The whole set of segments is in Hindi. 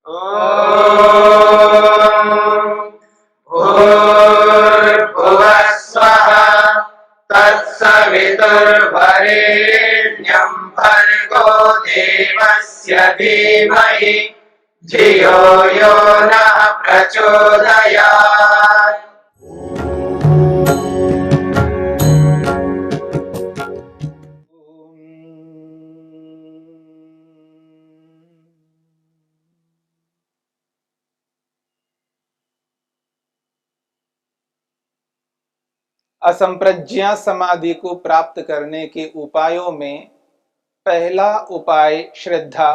भूर्भुवः स्वः तत्सवितुर्वरेण्यं भर्गो देवस्य धीमहि धियो यो नः प्रचोदयात्। असंप्रज्ञा समाधि को प्राप्त करने के उपायों में पहला उपाय श्रद्धा।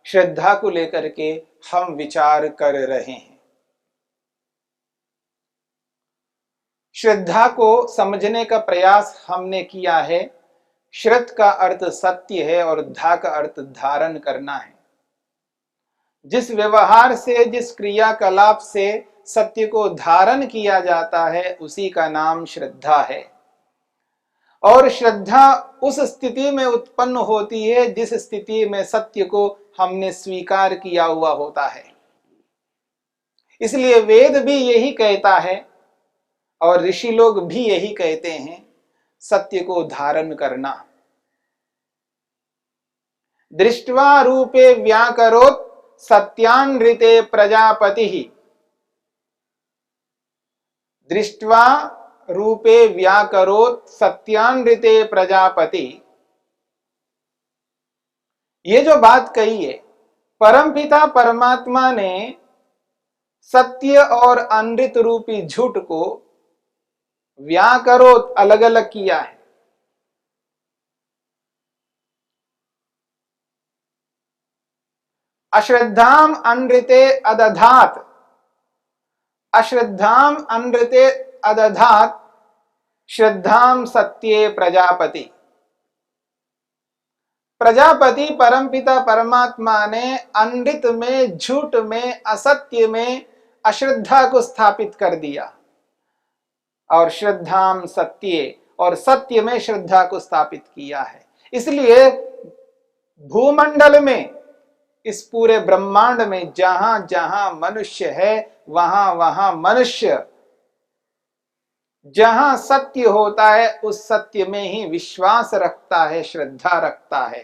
श्रद्धा को लेकर के हम विचार कर रहे हैं। श्रद्धा को समझने का प्रयास हमने किया है। श्रद्ध का अर्थ सत्य है और धा का अर्थ धारण करना है। जिस व्यवहार से, जिस क्रियाकलाप से सत्य को धारण किया जाता है उसी का नाम श्रद्धा है। और श्रद्धा उस स्थिति में उत्पन्न होती है जिस स्थिति में सत्य को हमने स्वीकार किया हुआ होता है। इसलिए वेद भी यही कहता है और ऋषि लोग भी यही कहते हैं, सत्य को धारण करना। दृष्ट्वा रूपे व्याकरोत् सत्यानृते प्रजापति। दृष्ट्वा रूपे व्याकरोत् सत्यानृते प्रजापति। ये जो बात कही है, परमपिता परमात्मा ने सत्य और अनृत रूपी झूठ को व्याकरोत् अलग अलग किया है। अश्रद्धाम अनृते अदधात। अश्रद्धाम अनृते अदधात श्रद्धाम सत्ये प्रजापति। प्रजापति परमपिता परमात्मा ने अनृत में, झूठ में, असत्य में अश्रद्धा को स्थापित कर दिया और श्रद्धाम सत्ये, और सत्य में श्रद्धा को स्थापित किया है। इसलिए भूमंडल में, इस पूरे ब्रह्मांड में जहां जहां मनुष्य है वहां वहां मनुष्य जहां सत्य होता है उस सत्य में ही विश्वास रखता है, श्रद्धा रखता है।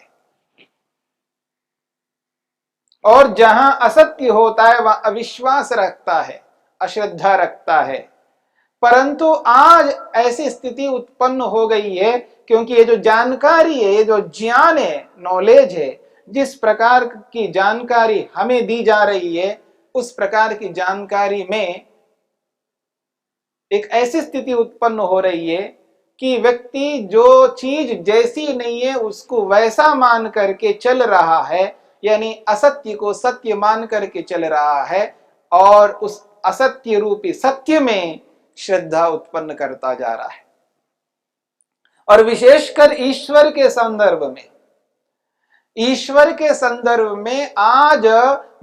और जहां असत्य होता है वहां अविश्वास रखता है, अश्रद्धा रखता है। परंतु आज ऐसी स्थिति उत्पन्न हो गई है क्योंकि ये जो जानकारी है, ये जो ज्ञान है, नॉलेज है, जिस प्रकार की जानकारी हमें दी जा रही है उस प्रकार की जानकारी में एक ऐसी स्थिति उत्पन्न हो रही है कि व्यक्ति जो चीज जैसी नहीं है उसको वैसा मान करके चल रहा है, यानी असत्य को सत्य मान करके चल रहा है और उस असत्य रूपी सत्य में श्रद्धा उत्पन्न करता जा रहा है। और विशेषकर ईश्वर के संदर्भ में, ईश्वर के संदर्भ में आज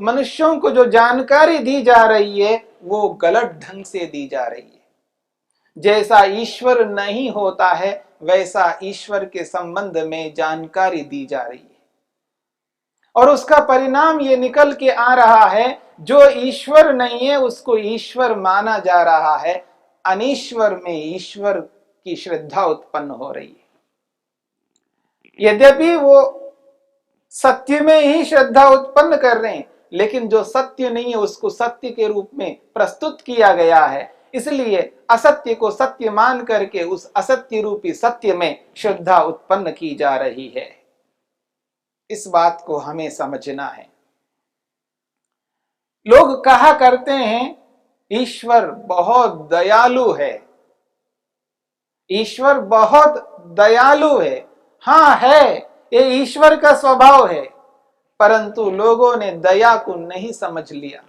मनुष्यों को जो जानकारी दी जा रही है वो गलत ढंग से दी जा रही है। जैसा ईश्वर नहीं होता है वैसा ईश्वर के संबंध में जानकारी दी जा रही है और उसका परिणाम ये निकल के आ रहा है, जो ईश्वर नहीं है उसको ईश्वर माना जा रहा है, अनीश्वर में ईश्वर की श्रद्धा उत्पन्न हो रही है। यद्यपि वो सत्य में ही श्रद्धा उत्पन्न कर रहे हैं लेकिन जो सत्य नहीं है उसको सत्य के रूप में प्रस्तुत किया गया है, इसलिए असत्य को सत्य मान करके उस असत्य रूपी सत्य में श्रद्धा उत्पन्न की जा रही है। इस बात को हमें समझना है। लोग कहा करते हैं ईश्वर बहुत दयालु है, ईश्वर बहुत दयालु है। हाँ है, ये ईश्वर का स्वभाव है, परंतु लोगों ने दया को नहीं समझ लिया,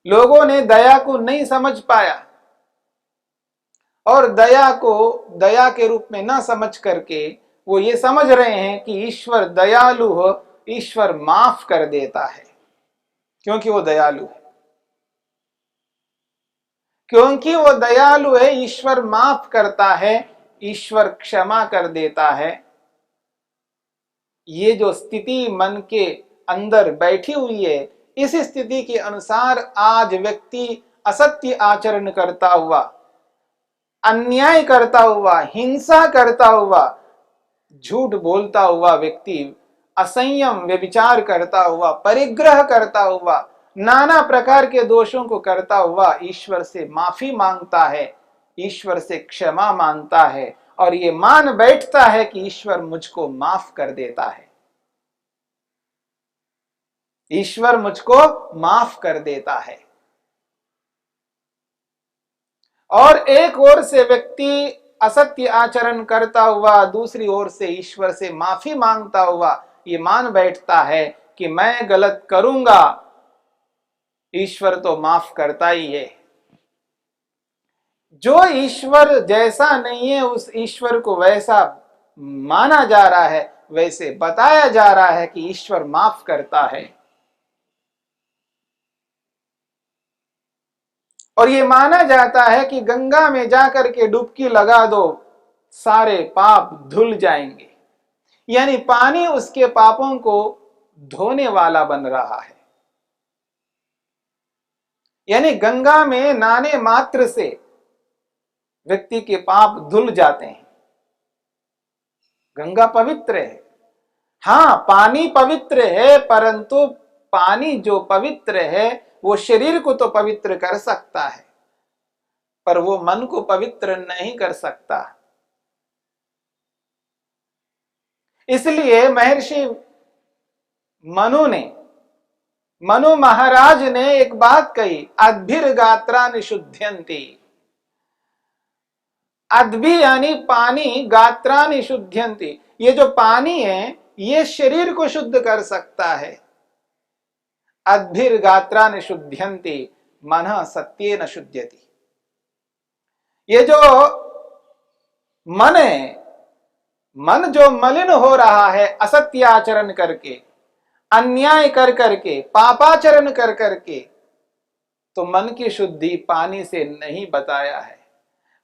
लोगों ने दया को नहीं समझ पाया और दया को दया के रूप में ना समझ करके वो ये समझ रहे हैं कि ईश्वर दयालु हो, ईश्वर माफ कर देता है क्योंकि वो दयालु है। क्योंकि वो दयालु है ईश्वर माफ करता है, ईश्वर क्षमा कर देता है। ये जो स्थिति मन के अंदर बैठी हुई है इस स्थिति के अनुसार आज व्यक्ति असत्य आचरण करता हुआ, अन्याय करता हुआ, हिंसा करता हुआ, झूठ बोलता हुआ व्यक्ति, असंयम व्यभिचार करता हुआ, परिग्रह करता हुआ, नाना प्रकार के दोषों को करता हुआ ईश्वर से माफी मांगता है, ईश्वर से क्षमा मांगता है और ये मान बैठता है कि ईश्वर मुझको माफ कर देता है, ईश्वर मुझको माफ कर देता है। और एक ओर से व्यक्ति असत्य आचरण करता हुआ, दूसरी ओर से ईश्वर से माफी मांगता हुआ ये मान बैठता है कि मैं गलत करूंगा, ईश्वर तो माफ करता ही है। जो ईश्वर जैसा नहीं है उस ईश्वर को वैसा माना जा रहा है, वैसे बताया जा रहा है कि ईश्वर माफ करता है। और ये माना जाता है कि गंगा में जाकर के डुबकी लगा दो, सारे पाप धुल जाएंगे, यानी पानी उसके पापों को धोने वाला बन रहा है। यानी गंगा में नहाने मात्र से व्यक्ति के पाप धुल जाते हैं। गंगा पवित्र है, हाँ पानी पवित्र है, परंतु पानी जो पवित्र है वो शरीर को तो पवित्र कर सकता है, पर वो मन को पवित्र नहीं कर सकता। इसलिए महर्षि मनु महाराज ने एक बात कही, अद्भिर्गात्रानि शुध्यन्ति। अद्भि यानी पानी, गात्रानि शुध्यन्ति, ये जो पानी है ये शरीर को शुद्ध कर सकता है। अद्भिर्गात्रानि शुध्यन्ति मनः सत्येन शुध्यति। ये जो मन है, मन जो मलिन हो रहा है असत्य आचरण करके, अन्याय कर करके, पापाचरण कर करके, तो मन की शुद्धि पानी से नहीं बताया है।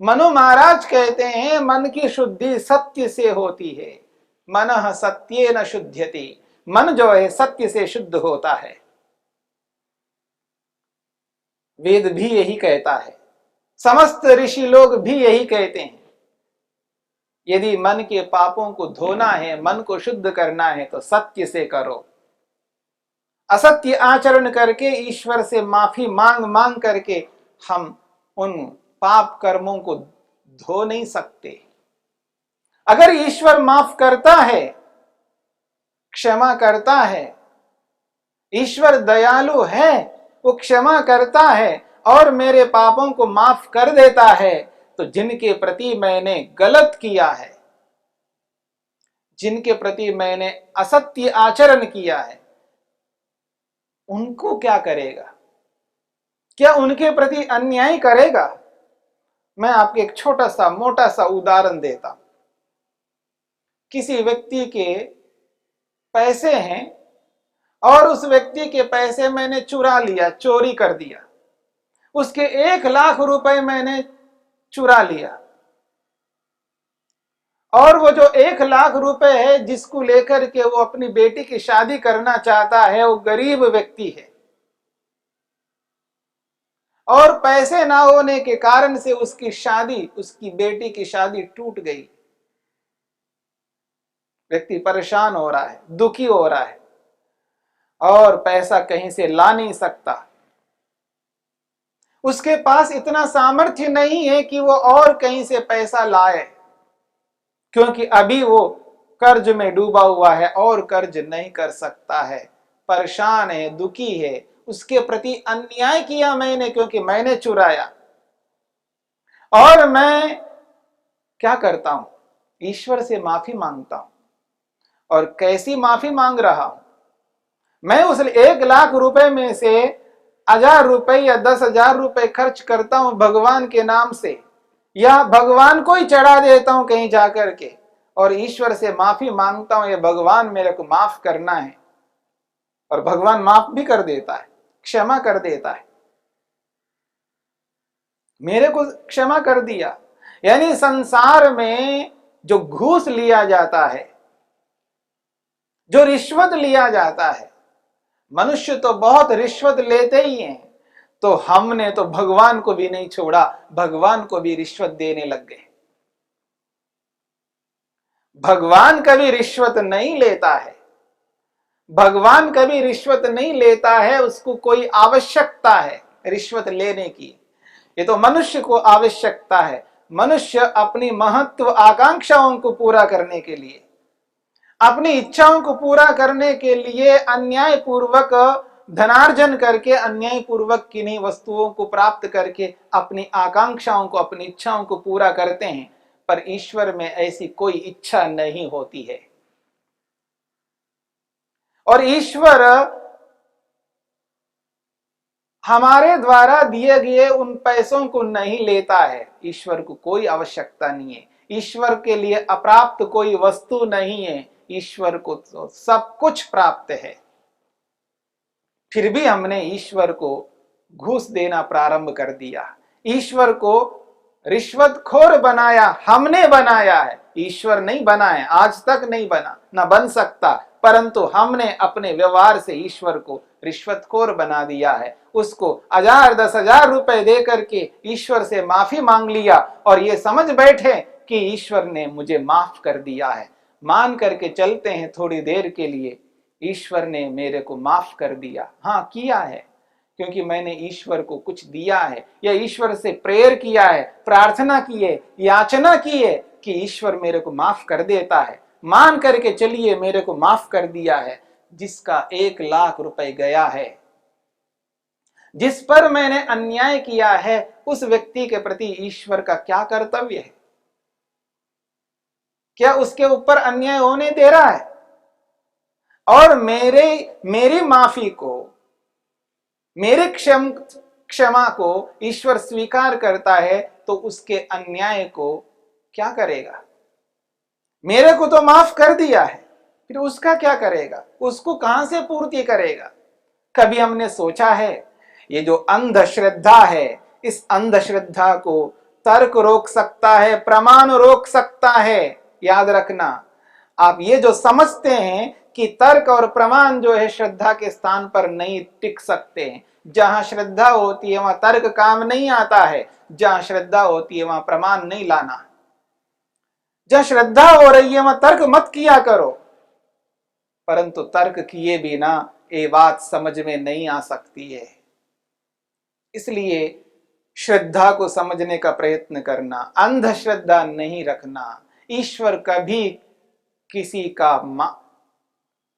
मनु महाराज कहते हैं मन की शुद्धि सत्य से होती है, मनः सत्येन शुध्यति। मन जो है सत्य से शुद्ध होता है। वेद भी यही कहता है, समस्त ऋषि लोग भी यही कहते हैं। यदि मन के पापों को धोना है, मन को शुद्ध करना है तो सत्य से करो। असत्य आचरण करके, ईश्वर से माफी मांग मांग करके हम उन पाप कर्मों को धो नहीं सकते। अगर ईश्वर माफ करता है, क्षमा करता है, ईश्वर दयालु है, वो क्षमा करता है और मेरे पापों को माफ कर देता है, तो जिनके प्रति मैंने गलत किया है, जिनके प्रति मैंने असत्य आचरण किया है, उनको क्या करेगा? क्या उनके प्रति अन्याय करेगा? मैं आपको एक छोटा सा मोटा सा उदाहरण देता हूं। किसी व्यक्ति के पैसे हैं और उस व्यक्ति के पैसे मैंने चुरा लिया, चोरी कर दिया, उसके 1,00,000 रुपए मैंने चुरा लिया, और वो जो 1,00,000 रुपए है जिसको लेकर के वो अपनी बेटी की शादी करना चाहता है, वो गरीब व्यक्ति है और पैसे ना होने के कारण से उसकी शादी, उसकी बेटी की शादी टूट गई। व्यक्ति परेशान हो रहा है, दुखी हो रहा है और पैसा कहीं से ला नहीं सकता। उसके पास इतना सामर्थ्य नहीं है कि वो और कहीं से पैसा लाए, क्योंकि अभी वो कर्ज में डूबा हुआ है और कर्ज नहीं कर सकता है, परेशान है, दुखी है। उसके प्रति अन्याय किया मैंने, क्योंकि मैंने चुराया। और मैं क्या करता हूं? ईश्वर से माफी मांगता हूं। और कैसी माफी मांग रहा हूं? मैं उस 1,00,000 रुपए में से 1,000 रुपए या 10,000 रुपए खर्च करता हूं भगवान के नाम से, या भगवान को ही चढ़ा देता हूं कहीं जाकर के, और ईश्वर से माफी मांगता हूं, ये भगवान मेरे को माफ करना है। और भगवान माफ भी कर देता है, क्षमा कर देता है। मेरे को क्षमा कर दिया। यानी संसार में जो घूस लिया जाता है, जो रिश्वत लिया जाता है, मनुष्य तो बहुत रिश्वत लेते ही हैं, तो हमने तो भगवान को भी नहीं छोड़ा, भगवान को भी रिश्वत देने लग गए। भगवान कभी रिश्वत नहीं लेता है, भगवान कभी रिश्वत नहीं लेता है, उसको कोई आवश्यकता है रिश्वत लेने की। ये तो मनुष्य को आवश्यकता है। मनुष्य अपनी महत्व आकांक्षाओं को पूरा करने के लिए, अपनी इच्छाओं को पूरा करने के लिए अन्याय पूर्वक धनार्जन करके, अन्याय पूर्वक किन्हीं वस्तुओं को प्राप्त करके अपनी आकांक्षाओं को, अपनी इच्छाओं को पूरा करते हैं। पर ईश्वर में ऐसी कोई इच्छा नहीं होती है। और ईश्वर हमारे द्वारा दिए गए उन पैसों को नहीं लेता है। ईश्वर को कोई आवश्यकता नहीं है, ईश्वर के लिए अप्राप्त कोई वस्तु नहीं है। ईश्वर को तो सब कुछ प्राप्त है। फिर भी हमने ईश्वर को घूस देना प्रारंभ कर दिया, ईश्वर को रिश्वतखोर बनाया। हमने बनाया है, ईश्वर नहीं बनाया, आज तक नहीं बना, ना बन सकता। परंतु हमने अपने व्यवहार से ईश्वर को रिश्वतखोर बना दिया है। उसको 1000 10,000 रुपए दे करके ईश्वर से माफी मांग लिया और ये समझ बैठे कि ईश्वर ने मुझे माफ कर दिया है। मान करके चलते हैं थोड़ी देर के लिए, ईश्वर ने मेरे को माफ कर दिया। हाँ, किया है, क्योंकि मैंने ईश्वर को कुछ दिया है या ईश्वर से प्रेयर किया है, प्रार्थना की है, याचना की है कि ईश्वर मेरे को माफ कर देता है। मान करके चलिए मेरे को माफ कर दिया है। जिसका 1 लाख रुपए गया है, जिस पर मैंने अन्याय किया है, उस व्यक्ति के प्रति ईश्वर का क्या कर्तव्य है? क्या उसके ऊपर अन्याय होने दे रहा है? और मेरी माफी को, मेरे क्षमा को ईश्वर स्वीकार करता है, तो उसके अन्याय को क्या करेगा? मेरे को तो माफ कर दिया है, फिर उसका क्या करेगा? उसको कहां से पूर्ति करेगा? कभी हमने सोचा है? ये जो अंधश्रद्धा है, इस अंधश्रद्धा को तर्क रोक सकता है, प्रमाण रोक सकता है। याद रखना, आप ये जो समझते हैं कि तर्क और प्रमाण जो है श्रद्धा के स्थान पर नहीं टिक सकते हैं। जहां श्रद्धा होती है वहां तर्क काम नहीं आता है, जहां श्रद्धा होती है वहां प्रमाण नहीं लाना। जहां श्रद्धा हो रही है वहां तर्क मत किया करो, परंतु तर्क किए बिना ये बात समझ में नहीं आ सकती है। इसलिए श्रद्धा को समझने का प्रयत्न करना, अंधश्रद्धा नहीं रखना। ईश्वर कभी किसी का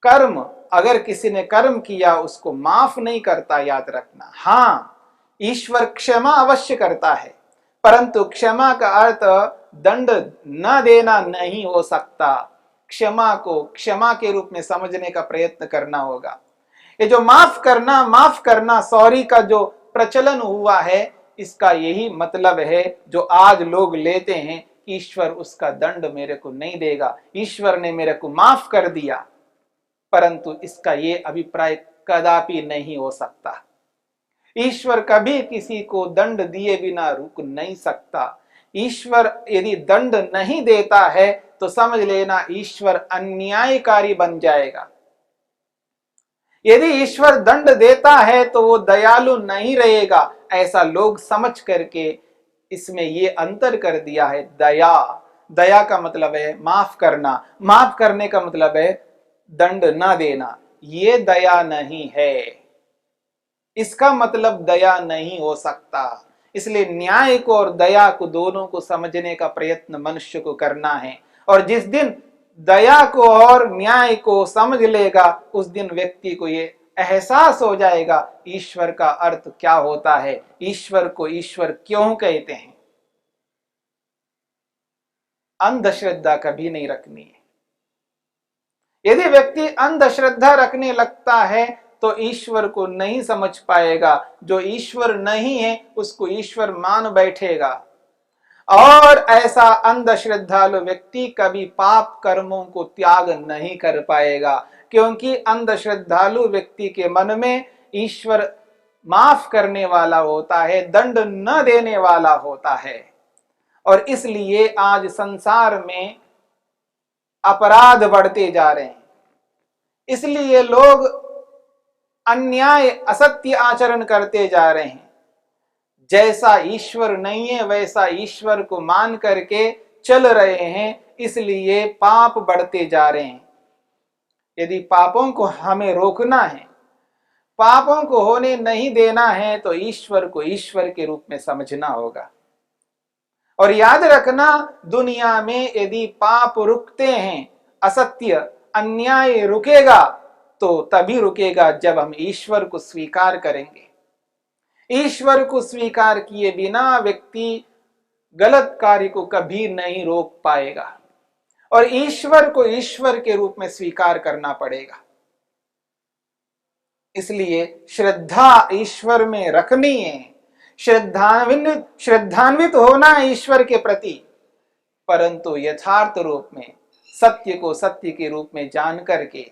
कर्म, अगर किसी ने कर्म किया उसको माफ नहीं करता, याद रखना। हाँ, ईश्वर क्षमा अवश्य करता है, परंतु क्षमा का अर्थ दंड न देना नहीं हो सकता। क्षमा को क्षमा के रूप में समझने का प्रयत्न करना होगा। ये जो माफ करना सॉरी का जो प्रचलन हुआ है, इसका यही मतलब है जो आज लोग लेते हैं, ईश्वर उसका दंड मेरे को नहीं देगा, ईश्वर ने मेरे को माफ कर दिया। परंतु इसका ये अभिप्राय कदापि नहीं हो सकता। ईश्वर कभी किसी को दंड दिए बिना रुक नहीं सकता। ईश्वर यदि दंड नहीं देता है तो समझ लेना ईश्वर अन्यायकारी बन जाएगा। यदि ईश्वर दंड देता है तो वो दयालु नहीं रहेगा, ऐसा लोग समझ करके इसमें ये अंतर कर दिया है। दया का मतलब है माफ करना, माफ करने का मतलब है दंड ना देना। ये दया नहीं है, इसका मतलब दया नहीं हो सकता। इसलिए न्याय को और दया को दोनों को समझने का प्रयत्न मनुष्य को करना है। और जिस दिन दया को और न्याय को समझ लेगा, उस दिन व्यक्ति को ये एहसास हो जाएगा ईश्वर का अर्थ क्या होता है, ईश्वर को ईश्वर क्यों कहते हैं। अंधश्रद्धा कभी नहीं रखनी है। यदि व्यक्ति अंधश्रद्धा रखने लगता है तो ईश्वर को नहीं समझ पाएगा। जो ईश्वर नहीं है उसको ईश्वर मान बैठेगा। और ऐसा अंधश्रद्धालु व्यक्ति कभी पाप कर्मों को त्याग नहीं कर पाएगा, क्योंकि अंधश्रद्धालु व्यक्ति के मन में ईश्वर माफ करने वाला होता है, दंड न देने वाला होता है। और इसलिए आज संसार में अपराध बढ़ते जा रहे हैं। इसलिए लोग अन्याय असत्य आचरण करते जा रहे हैं। जैसा ईश्वर नहीं है वैसा ईश्वर को मान करके चल रहे हैं, इसलिए पाप बढ़ते जा रहे हैं। यदि पापों को हमें रोकना है, पापों को होने नहीं देना है, तो ईश्वर को ईश्वर के रूप में समझना होगा। और याद रखना, दुनिया में यदि पाप रुकते हैं, असत्य अन्याय रुकेगा, तो तभी रुकेगा जब हम ईश्वर को स्वीकार करेंगे। ईश्वर को स्वीकार किए बिना व्यक्ति गलत कार्य को कभी नहीं रोक पाएगा, और ईश्वर को ईश्वर के रूप में स्वीकार करना पड़ेगा। इसलिए श्रद्धा ईश्वर में रखनी है, श्रद्धान्वित होना है ईश्वर के प्रति, परंतु यथार्थ रूप में सत्य को सत्य के रूप में जान करके,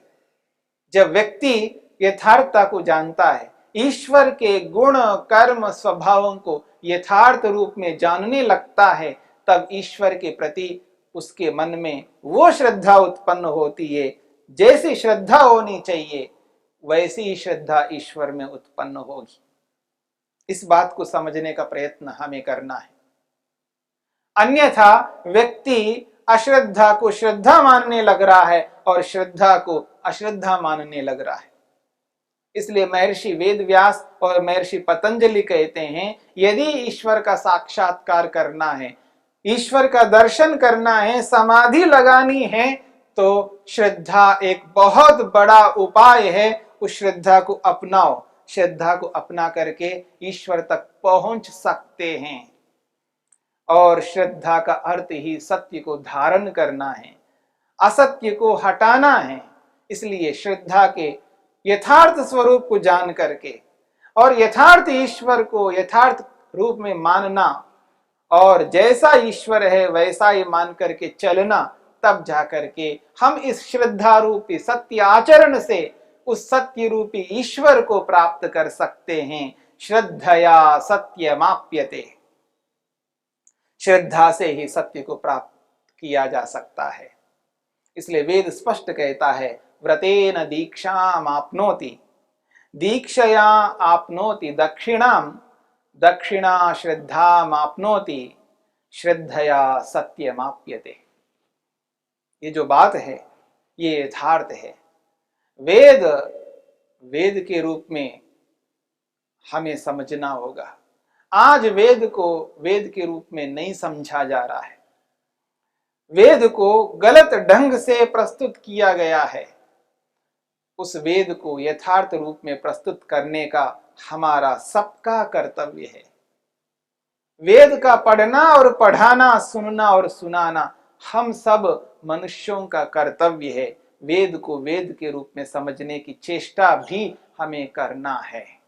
जब व्यक्ति यथार्थता को जानता है, ईश्वर के गुण कर्म स्वभावों को यथार्थ रूप में जानने लगता है, तब ईश्वर के प्रति उसके मन में वो श्रद्धा उत्पन्न होती है। जैसी श्रद्धा होनी चाहिए वैसी ही श्रद्धा ईश्वर में उत्पन्न होगी। इस बात को समझने का प्रयत्न हमें करना है। अन्यथा व्यक्ति अश्रद्धा को श्रद्धा मानने लग रहा है और श्रद्धा को अश्रद्धा मानने लग रहा है। इसलिए महर्षि वेदव्यास और महर्षि पतंजलि कहते हैं, यदि ईश्वर का साक्षात्कार करना है, ईश्वर का दर्शन करना है, समाधि लगानी है, तो श्रद्धा एक बहुत बड़ा उपाय है। उस श्रद्धा को अपनाओ, श्रद्धा को अपना करके ईश्वर तक पहुंच सकते हैं। और श्रद्धा का अर्थ ही सत्य को धारण करना है, असत्य को हटाना है। इसलिए श्रद्धा के यथार्थ स्वरूप को जान करके और यथार्थ ईश्वर को यथार्थ रूप में मानना, और जैसा ईश्वर है वैसा ही मान करके चलना, तब जाकर के हम इस श्रद्धा रूपी सत्य आचरण से उस सत्य रूपी ईश्वर को प्राप्त कर सकते हैं। श्रद्धया सत्यमाप्यते, श्रद्धा से ही सत्य को प्राप्त किया जा सकता है। इसलिए वेद स्पष्ट कहता है, व्रतेन दीक्षाम आपनोति, दीक्षया आपनोति दक्षिणाम, दक्षिणा श्रद्धाम आपनोति, श्रद्धया सत्यमाप्यते। ये जो बात है ये यथार्थ है। वेद के रूप में हमें समझना होगा। आज वेद को वेद के रूप में नहीं समझा जा रहा है, वेद को गलत ढंग से प्रस्तुत किया गया है। उस वेद को यथार्थ रूप में प्रस्तुत करने का हमारा सबका कर्तव्य है। वेद का पढ़ना और पढ़ाना, सुनना और सुनाना हम सब मनुष्यों का कर्तव्य है। वेद को वेद के रूप में समझने की चेष्टा भी हमें करना है।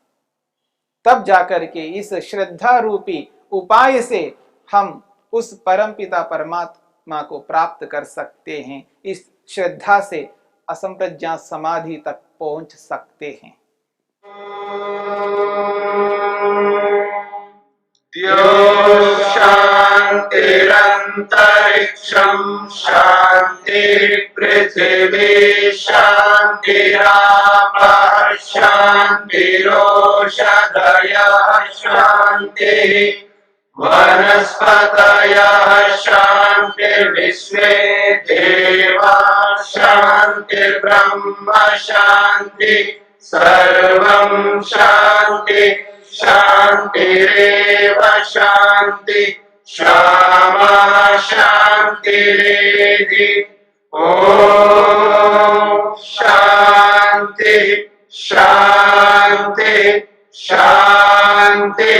तब जाकर के इस श्रद्धा रूपी उपाय से हम उस परमपिता परमात्मा को प्राप्त कर सकते हैं। इस श्रद्धा से असंप्रज्ञात समाधि तक पहुंच सकते हैं। शांतिरंतरिक्षं शांति पृथिवी शांतिरापः शांतिरोषधयः शांति वनस्पतयः शांतिर्विश्वे देवाः शांतिर्ब्रह्म शांति सर्वं शांति शांतिरेव शांति क्षमा शांतिरेधि। ओम शांति शांति शांति।